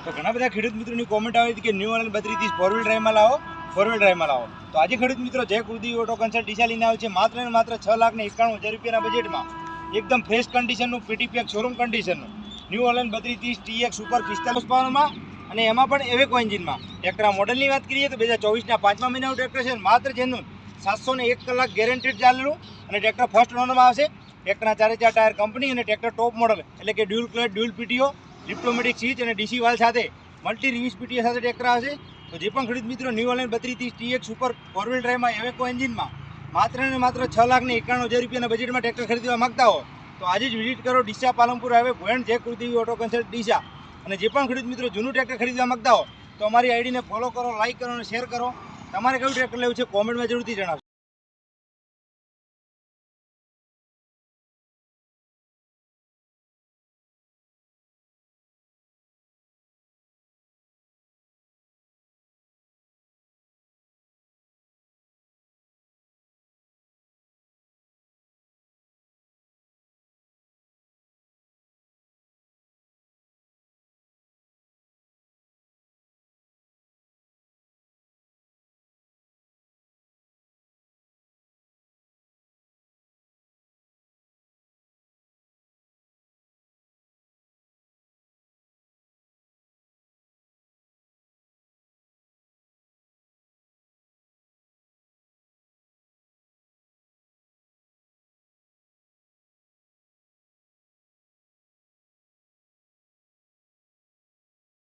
તો ઘણા બધા ખેડૂત મિત્રોની કોમેન્ટ આવી હતી કે ન્યૂ હોલેન્ડ 3230 ફોર વ્હીલ ડ્રાઈવમાં લાવો, ફોર વ્હીલ ડ્રાઈવમાં લાવો. તો આજે ખેડૂત મિત્રો જય કુલદીપ ઓટો કન્સલ્ટ ડીસા લઈને આવે છે માત્ર ને માત્ર 6,91,000 રૂપિયાના બજેટમાં એકદમ ફ્રેશ કન્ડિશનનું પીટી પેક શોરૂમ કન્ડિશનનું ન્યૂ હોલેન્ડ 3230 TX સુપર 45 પાવરમાં અને એમાં પણ એવેકો એન્જિનમાં. ટ્રેક્ટર મોડલની વાત કરીએ તો 2024ના 5મા મહિનાનું ટ્રેક્ટર છે. માત્ર જેનું 701 કલાક ગેરંટેડ ચાલેલું અને ટ્રેક્ટર ફર્સ્ટ ઓનરમાં આવશે. ટ્રેક્ટરના 4 ટાયર કંપની અને ટ્રેક્ટર ટોપ મોડલ એટલે કે dual clutch, dual PTO, liftomatic seat અને ડીસી વાલ સાથે મલ્ટી રિવીસ પીટીઓ સાથે ટ્રેક્ટર આવશે. તો જે પણ ખેડૂત મિત્રો New Holland 3230 TX super four wheel ડ્રાઈવમાં એવેકો એન્જિનમાં માત્ર ને માત્ર 6,91,000 રૂપિયાના બજેટમાં ટ્રેક્ટર ખરીદવા માંગતા હો તો આજે જ વિઝિટ કરો ડીસા પાલનપુર હાઈવે ભોયણ જય કુલદીપ ઓટો કન્સલ્ટ ડીસા. અને જે પણ ખેડૂત મિત્રો જૂનું ટ્રેક્ટર ખરીદવા માંગતા હો તો અમારી આઈડીને ફોલો કરો, લાઈક કરો અને શેર કરો. તમારે કયું ટ્રેક્ટર લેવું છે કોમેન્ટમાં જરૂરથી જણાવજો.